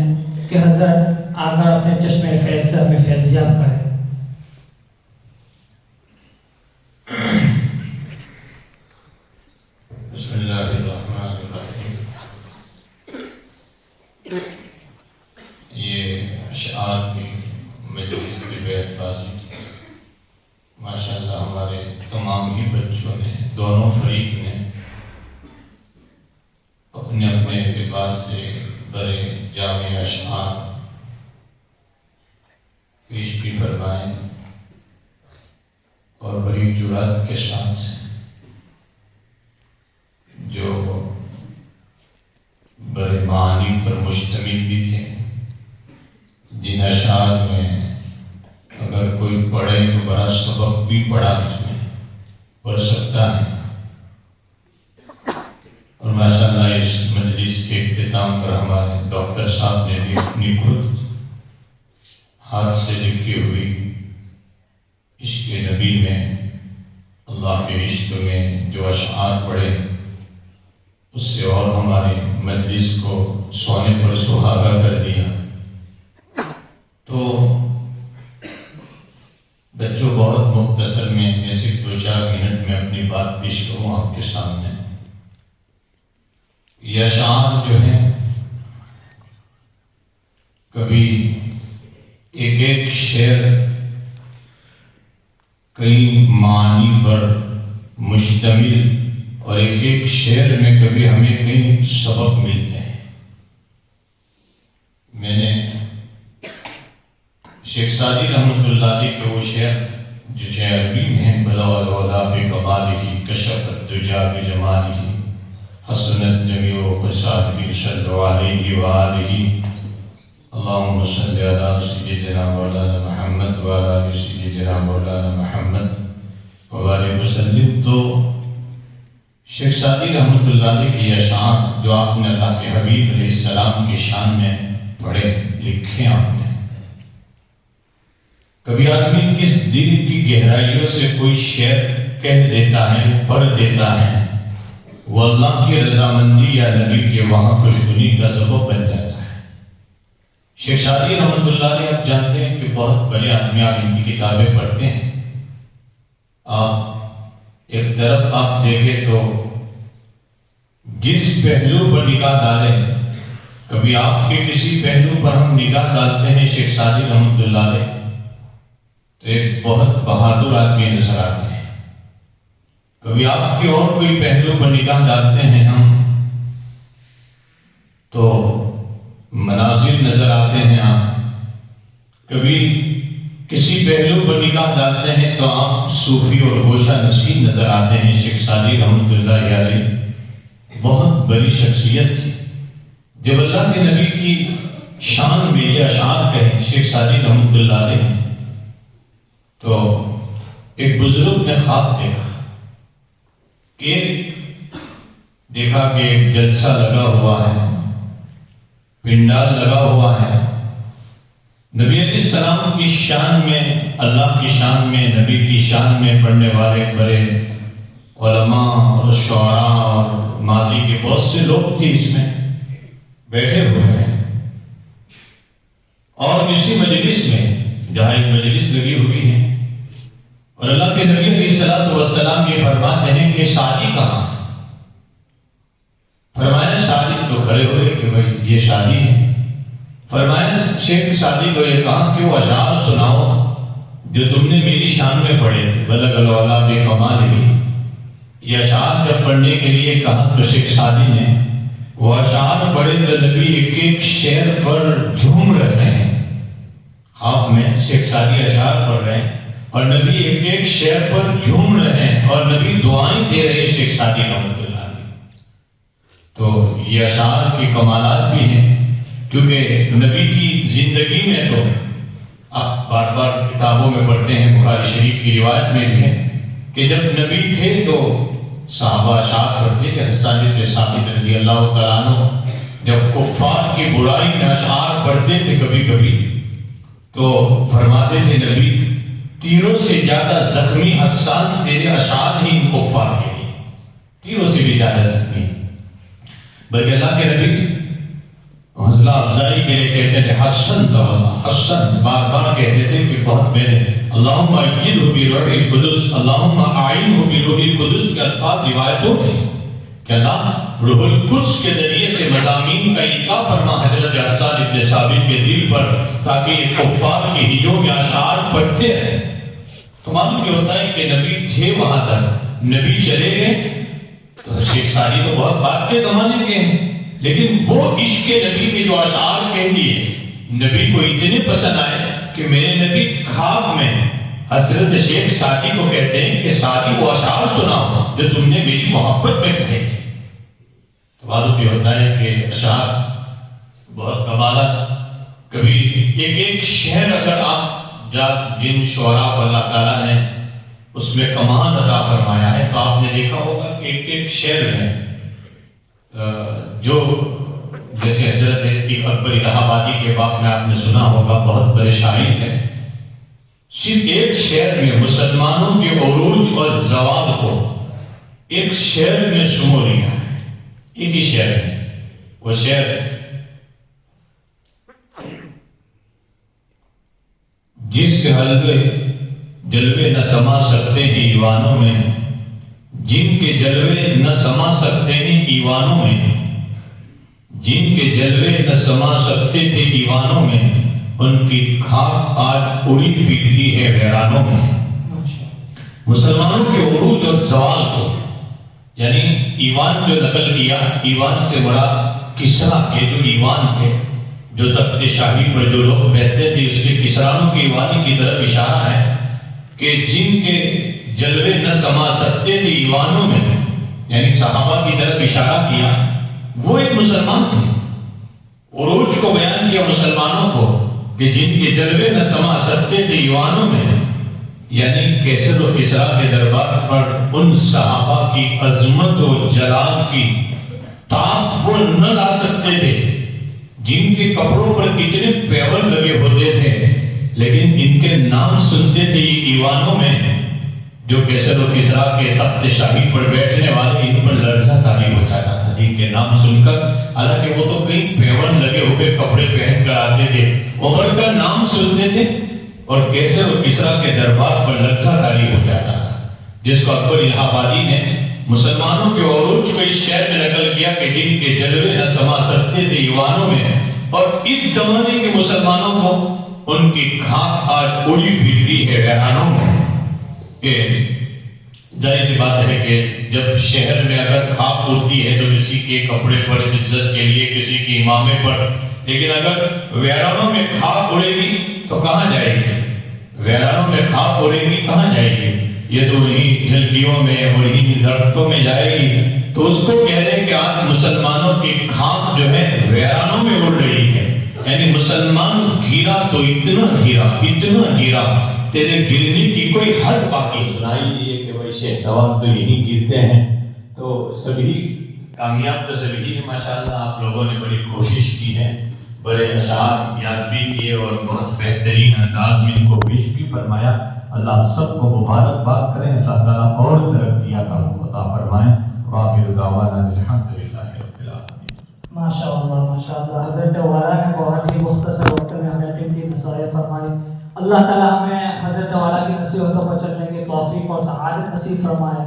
کہ حضرت آ کر اپنے چشمے فیض سے ہمیں فیضیاب کریں. بسم اللہ الرحمن الرحیم. یہ اشعار کی مجلس کی بیت بازی ماشاءاللہ ہمارے تمام ہی بچوں نے، دونوں فریق نے اپنے اپنے اعتبار سے بڑے جامع اشعار پیش بھی فرمائے اور بڑی جرات کے ساتھ جو بڑے معانی پر مشتمل بھی تھے، جن اشعار میں اگر کوئی پڑھے تو بڑا سبق بھی پڑھا اس میں پڑھ سکتا ہے. اور ماشاءاللہ اس مجلس کے اختتام پر ہمارے ڈاکٹر صاحب نے بھی اپنی خود ہاتھ سے لکھی ہوئی عشق نبی میں، اللہ کے عشق میں جو اشعار پڑھے اس سے اور ہمارے مجلس کو سونے پر سہاگا کر دیا. تو بچوں بہت مختصر میں ایسے 2-4 منٹ میں اپنی بات پیش کروں آپ کے سامنے. یہ اشعار جو ہے کبھی ایک ایک شعر کئی معانی پر مشتمل اور ایک ایک شعر میں کبھی ہمیں کئی سبق ملتے ہیں. میں نے شیخ سعدی رحمۃ اللہ علیہ کے وہ شعر جو شعر عربی میں ہیں، بلغ العلا بکمالہ کشف الدجا بجمالہ حسنت جمیع خصالہ صلوا علیہ وآلہ اللہم صلی علی سیدنا مولانا محمد وعلی آل سیدنا مولانا محمد وبارک وسلم. تو شیخ سعدی رحمۃ اللہ علیہ کی اشعار جو آپ نے اللہ کے حبیب علیہ السلام کی شان میں پڑھے لکھے آپ نے، کبھی آدمی کس دل کی گہرائیوں سے کوئی شعر کہہ دیتا ہے، پڑھ دیتا ہے، وہ اللہ کی رضامندی یا نبی کے وہاں خوشبنی کا سبب بن جاتا ہے. شیخ سعدی رحمۃ اللہ علیہ آپ جانتے ہیں کہ بہت بڑے آدمی، آپ ان کی کتابیں پڑھتے ہیں، آپ ایک طرف آپ دیکھیں تو جس پہلو پر نگاہ ڈالیں، کبھی آپ کے کسی پہلو پر ہم نگاہ ڈالتے ہیں شیخ سعدی رحمۃ اللہ علیہ تو ایک بہت بہادر آدمی نظر آتے ہیں. کبھی آپ کے اور کوئی پہلو پر نگاہ ڈالتے ہیں ہم تو مناظر نظر آتے ہیں. آپ کبھی کسی پہلو پر نگاہ ڈالتے ہیں تو آپ صوفی اور گوشہ نشین نظر آتے ہیں. شیخ سعدی رحمۃ اللہ علیہ بہت بڑی شخصیت تھی. جب اللہ کے نبی کی شان میں یہ اشعار کہیں شیخ سعدی رحمۃ اللہ علیہ تو ایک بزرگ نے خواب دیکھا کہ ایک جلسہ لگا ہوا ہے پنڈال لگا ہوا ہے. نبی علیہ السلام کی شان میں، اللہ کی شان میں، نبی کی شان میں پڑھنے والے بڑے علماء اور شعراء اور ماضی کے بہت سے لوگ تھے اس میں بیٹھے ہوئے ہیں. اور اسی مجلس میں جہاں ایک مجلس لگی ہوئی ہے اور اللہ کے نبی علیہ السلام یہ فرماتے ہیں کہ شادی کہاں؟ فرمایا شادی، تو کھڑے ہوئے کہ بھائی یہ شادی ہے. فرمایا شیخ شادی کو یہ کہا کہ وہ اشعار سناؤ جو تم نے میری شان میں پڑھے تھے، بلغ العلا بکمالہ. یہ اشعار جب پڑھنے کے لیے کہا تو شیخ شادی نے وہ اشعار پڑھے تو نبی ایک ایک شعر پر جھوم رہے ہیں. خواب میں شیخ شادی اشعار پڑھ رہے ہیں اور نبی ایک ایک شعر پر جھوم رہے ہیں اور نبی دعائیں دے رہے ہیں شیخ شادی رحمۃ اللہ علیہ. تو یہ اشعار کی کمالات بھی ہیں کیونکہ نبی کی زندگی میں تو آپ بار بار کتابوں میں پڑھتے ہیں، بخاری شریف کی روایت میں بھی ہے کہ جب نبی تھے تو صحابہ اشعار پڑھتے تھے. حسان بن ثابت رضی اللہ تعالیٰ عنہ جب کفار کی برائی میں اشعار پڑھتے تھے کبھی کبھی تو فرماتے تھے نبی تیروں سے زیادہ زخمی حسان تیرے اشعار ہی ان کفار کے لیے، تیروں سے بھی زیادہ زخمی. بلکہ اللہ کے نبی حوصلہ افزائی کے لیے کہتے تھے حسن حسن، بار بار کہتے تھے کہ بہت میں نے اللہم اجلہ بروح القدس، اللہم اعینہ بروح القدس کے الفاظ روایتوں میں کہ اللہ روح القدس کے ذریعے سے مضامین کا القاء فرما حضرت حسان بن ثابت کے دل پر تاکہ کفار کی ہجوں میں اشعار پڑھتے رہے. تو معلوم یہ ہوتا ہے کہ نبی تھے وہاں تک، نبی چلے گئے تو شیخ ساری تو بہت بات کے زمانے کے ہیں لیکن وہ عشق نبی کے جو اشعار کہہ دیے نبی کو اتنے پسند آئے کہ میرے نبی خواب میں حضرت شیخ سعدی کو کہتے ہیں کہ سعدی وہ اشعار سناؤ جو تم نے میری محبت میں کہے تھے. تو معلوم یہ ہوتا ہے کہ اشعار بہت کمالات. کبھی ایک ایک شعر اگر آپ جن شعراء کو اللہ تعالیٰ نے اس میں کمال عطا فرمایا ہے تو آپ نے دیکھا ہوگا کہ ایک ایک شعر ہے جو جیسے حضرت اکبر الہ آبادی کے باب میں آپ نے سنا ہوگا، بہت بڑے شاعر ہیں. صرف ایک شعر میں مسلمانوں کے عروج اور زوال کو ایک شعر میں سمو لیا ہے، ایک ہی شعر ہے. وہ شعر جس کے حلوے جلوے نہ سما سکتے ہیں ایوانوں میں، جن کے جلوے نہ سما سکتے ہیں ایوانوں میں، جن کے جلوے نہ سما سکتے تھے ایوانوں میں، ان کی خاک آج اڑی پھرتی ہے ویرانوں میں. مسلمانوں کے عروج اور زوال کو یعنی ایوان جو نقل کیا، ایوان سے مراد کسرا کے جو ایوان تھے، جو تخت شاہی پر جو لوگ بیٹھتے تھے، اس کے کسرانوں کے ایوانی کی طرف اشارہ ہے کہ جن کے جلوے نہ سما سکتے تھے ایوانوں میں، یعنی صحابہ کی طرف اشارہ کیا. وہ ایک مسلمان تھے، عروج کو بیان کیا مسلمانوں کو کہ جن کے جلوے نہ سما سکتے تھے ایوانوں میں، یعنی کیسر و کسرا کے دربار پر ان صحابہ کی عظمت و جلال کی تاب وہ نہ لا سکتے تھے جن کے کپڑوں پر کتنے پیور لگے ہوتے تھے، لیکن ان کے نام سنتے تھے یہ ایوانوں میں جو کیسر و کسرا کے تخت شاہی پر بیٹھنے والے، ان پر لرزہ طاری ہو جاتا تھا جن کے نام سن کر. حالانکہ وہ تو کئی پیور لگے ہوئے کپڑے پہن کر آتے تھے، عمر کا نام سنتے تھے اور کیسر و کسرا کے دربار پر لرزہ طاری ہو جاتا تھا، جس کو اکبر الہ آبادی نے مسلمانوں کے عروج کو اس شعر میں نقل کیا کہ جن کے جلوے نہ سما سکتے تھے ایوانوں میں، اور اس زمانے کے مسلمانوں کو ان کی خاک آج اڑی پھرتی ہے ویرانوں میں. کہ ظاہر سی بات ہے کہ جب شہر میں اگر خاک اڑتی ہے تو کسی کے کپڑے پر عزت کے لیے، کسی کی امامے پر، لیکن اگر ویرانوں میں خاک اڑے گی تو کہاں جائے گی؟ ویرانوں میں خاک اڑے گی کہاں جائے گی؟ یہ تو انہیں جھلکیوں میں اور انہیں درختوں میں جائے گی. تو اس کو کہہ رہے کہ آج مسلمانوں کی خاک جو ہے ویرانوں میں اڑ رہی ہے. یعنی مسلمان گرا تو اتنا گرا تیرے گرنے کی کوئی حد باقی سنائی دیے کہ بھائی شیخ سواب تو یہیں گرتے ہیں. تو سبھی کامیاب تو سبھی ہیں ماشاءاللہ. آپ لوگوں نے بڑی کوشش کی ہے بڑے اشعار یاد بھی کیے اور بہت بہترین انداز میں ان کو پیش بھی فرمایا. اللہ سب کو مبارکباد کریں, اللہ تعالیٰ اور ترقیات کو عطا فرمائیں. وآخر دعوانا الحمدللہ رب العالمین. ماشاءاللہ حضرت والا نے بہت ہی مختصر وقت میں ہمیں قیمتی نصیحت فرمائی. اللہ تعالیٰ ہمیں حضرت والا کی نصیحتوں پر چلنے کی توفیق اور سعادت نصیب فرمائے,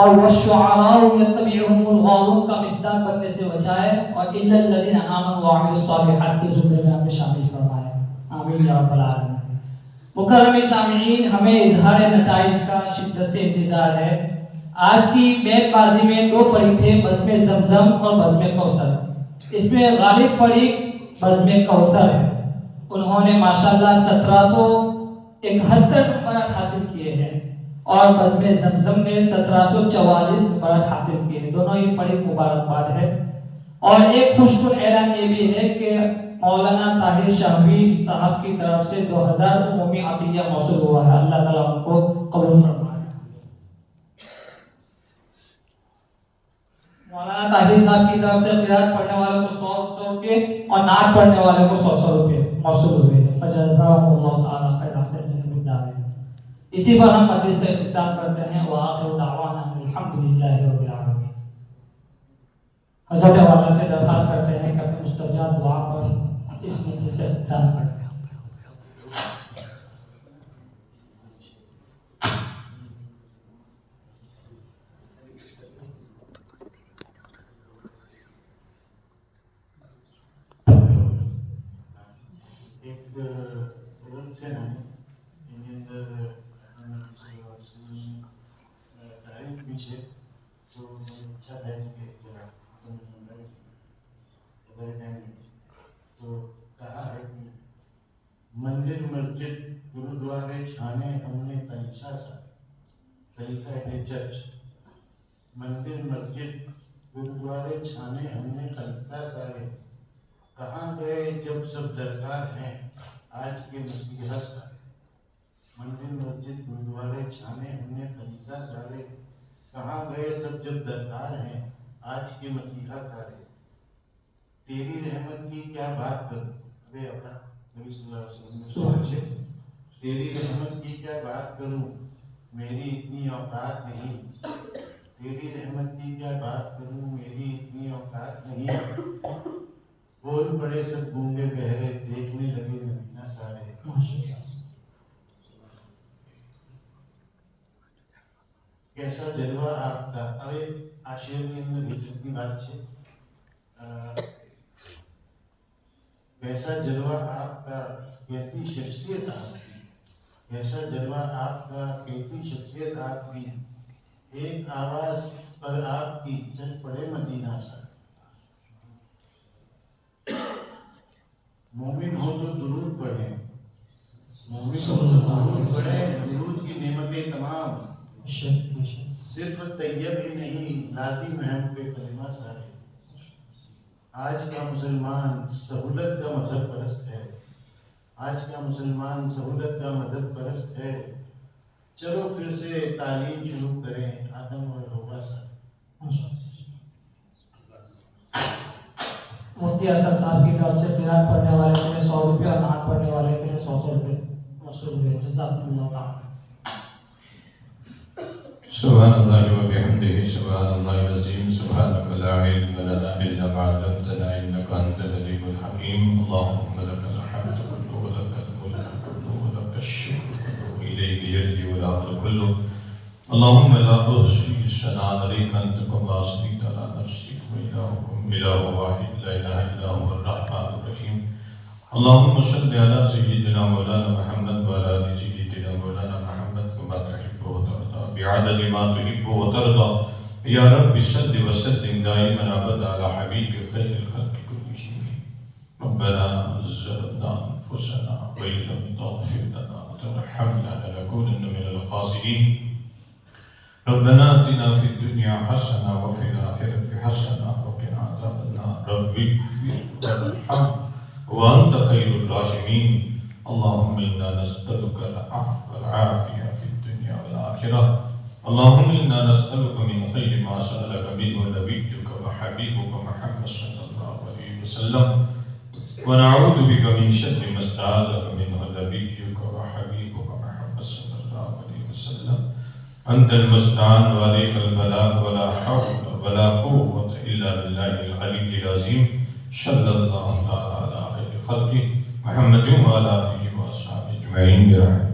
اور والشعراء یتبعهم الغاوون کا مصداق بننے سے بچائے, اور الا الذین آمنوا وعملوا الصالحات کے زمرے میں ہمیں شامل فرمائے. آمین یا رب العالمین. مکرم سامعین, ہمیں اظہار نتائج کا شدت سے انتظار ہے. آج کی بیت بازی میں دو فریق تھے, بزم زمزم اور بزم کوثر. اس میں غالب فریق بزم کوثر ہے. انہوں نے ماشاءاللہ 1771 نمبرات حاصل کیے ہیں, اور بزم زمزم نے 1744 نمبرات حاصل کیے ہیں. دونوں ہی فریق مبارکباد ہے. اور ایک خوشگوار اعلان یہ بھی ہے کہ مولانا طاہر شاہوی صاحب کی طرف سے 2000 عمومی عطیہ موصول ہوا ہے. اللہ تعالیٰ ان کو قبول فرمائے. مولانا طاہر صاحب کی طرف سے قرات پڑھنے والوں کو 100 روپے اور نعت پڑھنے والوں کو 100 روپے موصول ہوئے ہیں. فجزاهم اللہ تعالیٰ خیر احسن الجزاء. اسی پر ہم مجلس کا اختتام کرتے ہیں. وآخر دعوانا الحمدللہ رب العالمین. حضرت والا سے درخواست کرتے ہیں کہ اپنے مستجاب دعا پر اس مجلس کا اختتام کریں. مندر مسجد گرودوارے چھانے ہم نے کلیسا سا, کلیسا ہے چرچ. مندر مسجد گرودوارے چھانے ہم نے کلیسا سارے, کہاں گئے جب سب درکار ہیں آج کے مسیحا سارے. مندر مسجد گرودوارے چھانے ہم نے کلیسا سارے, کہاں گئے سب جب درکار ہیں آج کے مسیحا سارے. تیری رحمت کی کیا بات کروں, ابے اپنا نبی صلی اللہ علیہ وسلم نے سوچے, تیری رحمت کی کیا بات کروں میری اتنی اوقات نہیں. تیری رحمت کی کیا بات کروں میری اتنی اوقات نہیں. بول پڑے سب گونگے بہرے دیکھنے لگے مدینہ سارے. کیسا جلوہ آپ کا. ابے آشیر میں بھیتر کی بات چھے, کیسا جلوہ آپ کا کیسی شخصیت آپ کی. کیسا جلوہ آپ کا کیسی شخصیت آپ کی. ایک آواز پر آپ کی چل پڑے مدینہ سا. مومن ہو تو درود پڑھیں, مومن ہو تو درود پڑھیں. درود کی نعمتیں تمام صرف طیب ہی نہیں لازم ہے ہم پہ کلمہ سارے. آج کا مسلمان سہولت کا مذہب پرست ہے. آج کا مسلمان سہولت کا مذہب پرست ہے. چلو پھر سے تعلیم شروع کریں آدم اور حوا سے. مفتی اسد صاحب کی طرف سے قرات پڑھنے والے کے لیے 100 روپے اور نعت پڑھنے والے کے لیے 100 روپے موصول ہوئے. جزاکم اللہ تعالی. سبحان اللہ و بحمدہ سبحان اللہ العظیم سبحانک لا علم لنا الا ما علمتنا انک انت العلیم الحکیم. اللهم لك الحمد كله ولك الملك كله ولك الشكر كله اليك يرجع الامر كله. اللهم لا احصي ثناء عليك انت كما اثنيت على نفسك والهكم اله واحد لا اله الا هو الرحمن الرحيم. اللهم صل على سيدنا مولانا محمد وعلى ال سيدنا مولانا محمد كما تحب وترضى بعدد ما تحب وترضى. يا رب صل وسلم دائما ابدا على حبيبك خير الخلق كلهم. ربنا ظلمنا انفسنا وان لم تغفر لنا وترحمنا لنكونن من الخاسرين. ربنا آتنا في الدنيا حسنه وفي الاخره حسنه وقنا عذاب النار. رب اغفر وارحم وانت خير الراحمين. اللهم انا نسالك العفو والعافيه في الدنيا والاخره. اللهم انا نسالك من خير ما سالك منه نبيك وحبيبك محمد صلى الله عليه وسلم. ونعوذ بك من شر ما استعاذك منه نبيك وحبيبك محمد صلى الله عليه وسلم. أنت المستعان وعليك البلاغ ولا حول ولا قوة إلا بالله العلي العظيم. صلى الله تعالى على خير خلقه محمد وعلى آله وأصحابه أجمعين برحمته.